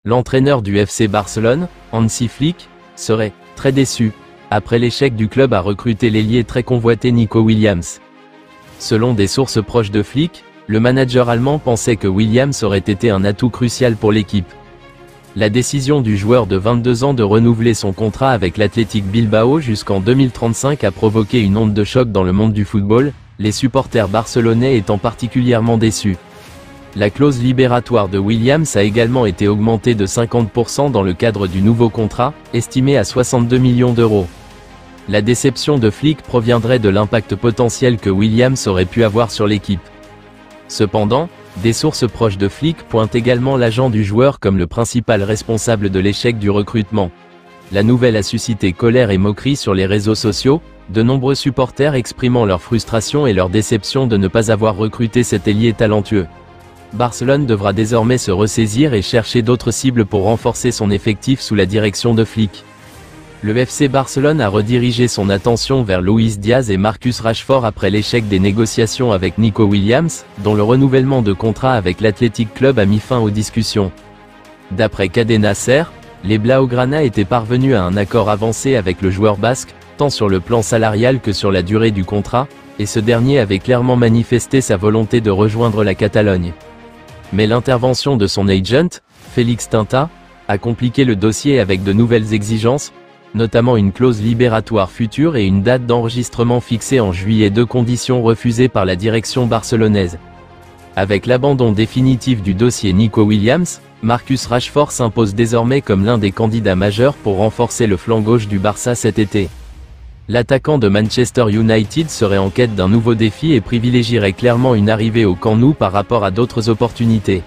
L'entraîneur du FC Barcelone, Hansi Flick, serait très déçu après l'échec du club à recruter l'ailier très convoité Nico Williams. Selon des sources proches de Flick, le manager allemand pensait que Williams aurait été un atout crucial pour l'équipe. La décision du joueur de 22 ans de renouveler son contrat avec l'Athletic Bilbao jusqu'en 2035 a provoqué une onde de choc dans le monde du football, les supporters barcelonais étant particulièrement déçus. La clause libératoire de Williams a également été augmentée de 50% dans le cadre du nouveau contrat, estimé à 62 millions d'euros. La déception de Flick proviendrait de l'impact potentiel que Williams aurait pu avoir sur l'équipe. Cependant, des sources proches de Flick pointent également l'agent du joueur comme le principal responsable de l'échec du recrutement. La nouvelle a suscité colère et moquerie sur les réseaux sociaux, de nombreux supporters exprimant leur frustration et leur déception de ne pas avoir recruté cet ailier talentueux. Barcelone devra désormais se ressaisir et chercher d'autres cibles pour renforcer son effectif sous la direction de Flick. Le FC Barcelone a redirigé son attention vers Luis Diaz et Marcus Rashford après l'échec des négociations avec Nico Williams, dont le renouvellement de contrat avec l'Athletic Club a mis fin aux discussions. D'après Cadena Ser, les Blaugrana étaient parvenus à un accord avancé avec le joueur basque, tant sur le plan salarial que sur la durée du contrat, et ce dernier avait clairement manifesté sa volonté de rejoindre la Catalogne. Mais l'intervention de son agent, Félix Tinta, a compliqué le dossier avec de nouvelles exigences, notamment une clause libératoire future et une date d'enregistrement fixée en juillet, deux conditions refusées par la direction barcelonaise. Avec l'abandon définitif du dossier Nico Williams, Marcus Rashford s'impose désormais comme l'un des candidats majeurs pour renforcer le flanc gauche du Barça cet été. L'attaquant de Manchester United serait en quête d'un nouveau défi et privilégierait clairement une arrivée au Camp Nou par rapport à d'autres opportunités.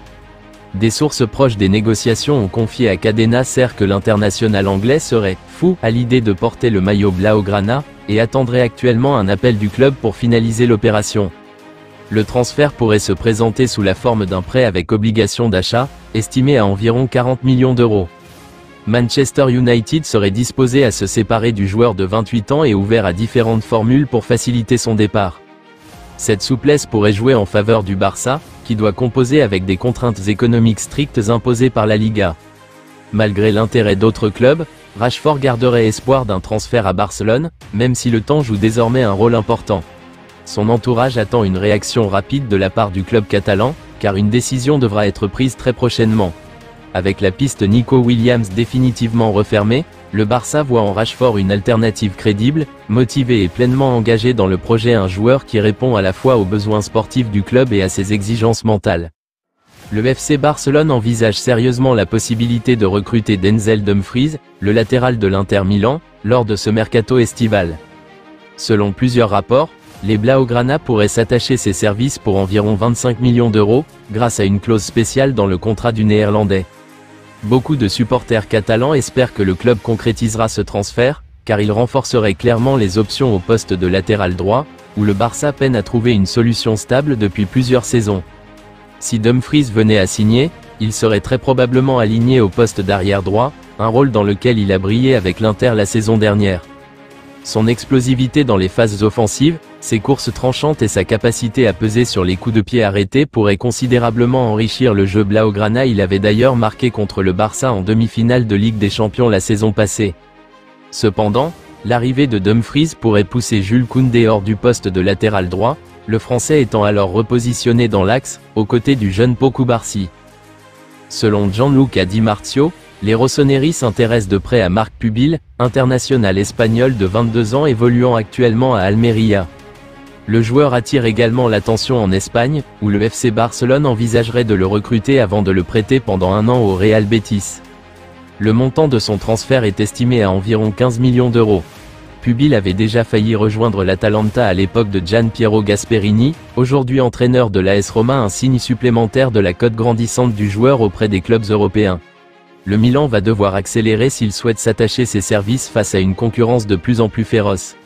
Des sources proches des négociations ont confié à Cadena Ser que l'international anglais serait « fou » à l'idée de porter le maillot Blaugrana, et attendrait actuellement un appel du club pour finaliser l'opération. Le transfert pourrait se présenter sous la forme d'un prêt avec obligation d'achat, estimé à environ 40 millions d'euros. Manchester United serait disposé à se séparer du joueur de 28 ans et ouvert à différentes formules pour faciliter son départ. Cette souplesse pourrait jouer en faveur du Barça, qui doit composer avec des contraintes économiques strictes imposées par la Liga. Malgré l'intérêt d'autres clubs, Rashford garderait espoir d'un transfert à Barcelone, même si le temps joue désormais un rôle important. Son entourage attend une réaction rapide de la part du club catalan, car une décision devra être prise très prochainement. Avec la piste Nico Williams définitivement refermée, le Barça voit en Rashford une alternative crédible, motivé et pleinement engagé dans le projet, un joueur qui répond à la fois aux besoins sportifs du club et à ses exigences mentales. Le FC Barcelone envisage sérieusement la possibilité de recruter Denzel Dumfries, le latéral de l'Inter Milan, lors de ce mercato estival. Selon plusieurs rapports, les Blaugrana pourraient s'attacher ses services pour environ 25 millions d'euros, grâce à une clause spéciale dans le contrat du Néerlandais. Beaucoup de supporters catalans espèrent que le club concrétisera ce transfert, car il renforcerait clairement les options au poste de latéral droit, où le Barça peine à trouver une solution stable depuis plusieurs saisons. Si Dumfries venait à signer, il serait très probablement aligné au poste d'arrière droit, un rôle dans lequel il a brillé avec l'Inter la saison dernière. Son explosivité dans les phases offensives, ses courses tranchantes et sa capacité à peser sur les coups de pied arrêtés pourraient considérablement enrichir le jeu Blaugrana. Il avait d'ailleurs marqué contre le Barça en demi-finale de Ligue des Champions la saison passée. Cependant, l'arrivée de Dumfries pourrait pousser Jules Koundé hors du poste de latéral droit, le Français étant alors repositionné dans l'axe, aux côtés du jeune Pau Cubarsí. Selon Gianluca Di Marzio, les Rossoneri s'intéressent de près à Marc Pubil, international espagnol de 22 ans évoluant actuellement à Almeria. Le joueur attire également l'attention en Espagne, où le FC Barcelone envisagerait de le recruter avant de le prêter pendant un an au Real Betis. Le montant de son transfert est estimé à environ 15 millions d'euros. Pubil avait déjà failli rejoindre l'Atalanta à l'époque de Gian Piero Gasperini, aujourd'hui entraîneur de l'AS Roma, un signe supplémentaire de la cote grandissante du joueur auprès des clubs européens. Le Milan va devoir accélérer s'il souhaite s'attacher ses services face à une concurrence de plus en plus féroce.